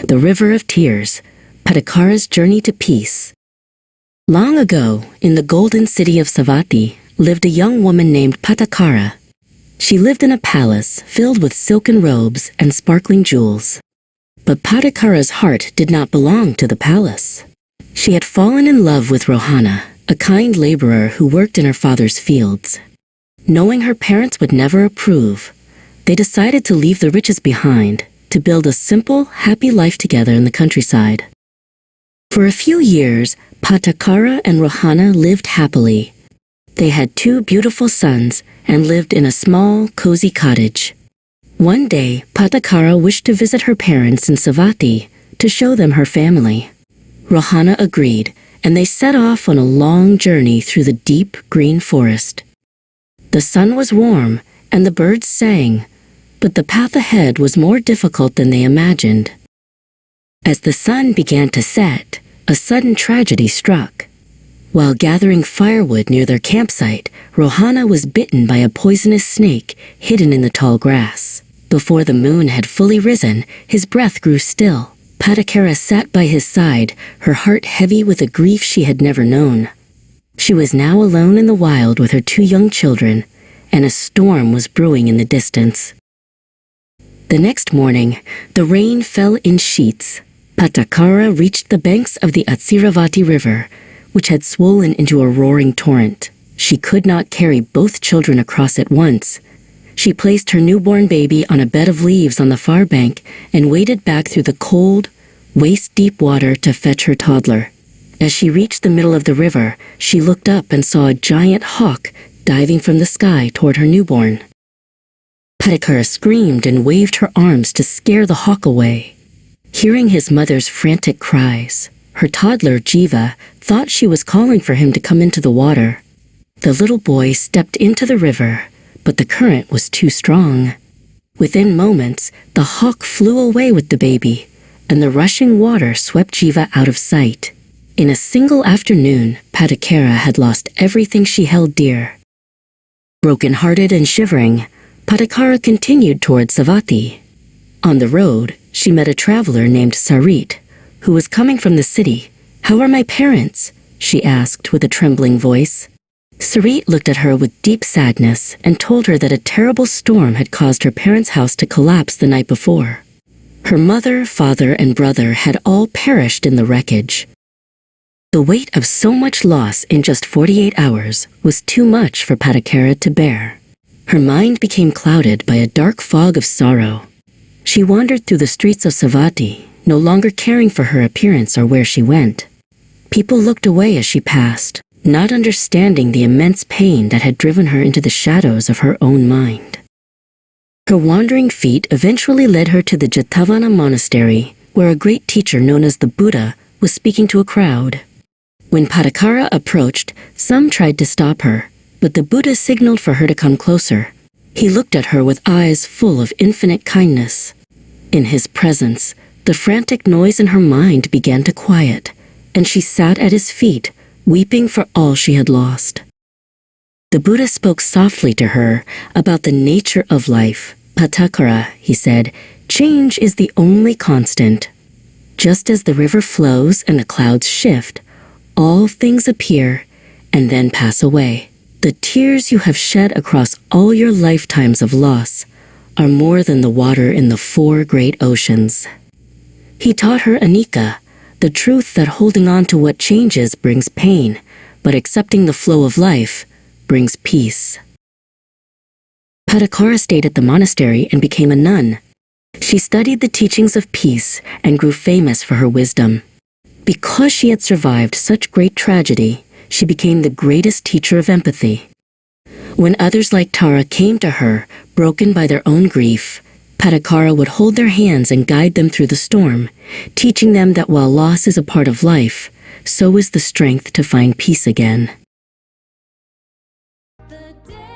The River of Tears, Patācāra's Journey to Peace. Long ago, in the golden city of Savatthi, lived a young woman named Patācārā. She lived in a palace filled with silken robes and sparkling jewels. But Patācāra's heart did not belong to the palace. She had fallen in love with Rohana, a kind laborer who worked in her father's fields. Knowing her parents would never approve, they decided to leave the riches behind to build a simple, happy life together in the countryside. For a few years, Patācārā and Rohana lived happily. They had 2 beautiful sons and lived in a small, cozy cottage. One day, Patācārā wished to visit her parents in Savatthi to show them her family. Rohana agreed, and they set off on a long journey through the deep, green forest. The sun was warm, and the birds sang, but the path ahead was more difficult than they imagined. As the sun began to set, a sudden tragedy struck. While gathering firewood near their campsite, Rohana was bitten by a poisonous snake hidden in the tall grass. Before the moon had fully risen, his breath grew still. Patācārā sat by his side, her heart heavy with a grief she had never known. She was now alone in the wild with her 2 young children, and a storm was brewing in the distance. The next morning, the rain fell in sheets. Patācārā reached the banks of the Savatthi River, which had swollen into a roaring torrent. She could not carry both children across at once. She placed her newborn baby on a bed of leaves on the far bank and waded back through the cold, waist-deep water to fetch her toddler. As she reached the middle of the river, she looked up and saw a giant hawk diving from the sky toward her newborn. Patācārā screamed and waved her arms to scare the hawk away. Hearing his mother's frantic cries, her toddler, Jiva, thought she was calling for him to come into the water. The little boy stepped into the river, but the current was too strong. Within moments, the hawk flew away with the baby, and the rushing water swept Jiva out of sight. In a single afternoon, Patācārā had lost everything she held dear. Broken-hearted and shivering, Patācārā continued toward Savatthi. On the road, she met a traveler named Sarit, who was coming from the city. "How are my parents?" she asked with a trembling voice. Sarit looked at her with deep sadness and told her that a terrible storm had caused her parents' house to collapse the night before. Her mother, father, and brother had all perished in the wreckage. The weight of so much loss in just 48 hours was too much for Patācārā to bear. Her mind became clouded by a dark fog of sorrow. She wandered through the streets of Savatthi, no longer caring for her appearance or where she went. People looked away as she passed, not understanding the immense pain that had driven her into the shadows of her own mind. Her wandering feet eventually led her to the Jetavana monastery, where a great teacher known as the Buddha was speaking to a crowd. When Patācārā approached, some tried to stop her, but the Buddha signaled for her to come closer. He looked at her with eyes full of infinite kindness. In his presence, the frantic noise in her mind began to quiet, and she sat at his feet, weeping for all she had lost. The Buddha spoke softly to her about the nature of life. "Patācārā," he said, "change is the only constant. Just as the river flows and the clouds shift, all things appear and then pass away. The tears you have shed across all your lifetimes of loss are more than the water in the 4 great oceans." He taught her Anicca, the truth that holding on to what changes brings pain, but accepting the flow of life brings peace. Patācārā stayed at the monastery and became a nun. She studied the teachings of peace and grew famous for her wisdom. Because she had survived such great tragedy, she became the greatest teacher of empathy. When others like Tara came to her, broken by their own grief, Patācārā would hold their hands and guide them through the storm, teaching them that while loss is a part of life, so is the strength to find peace again. The day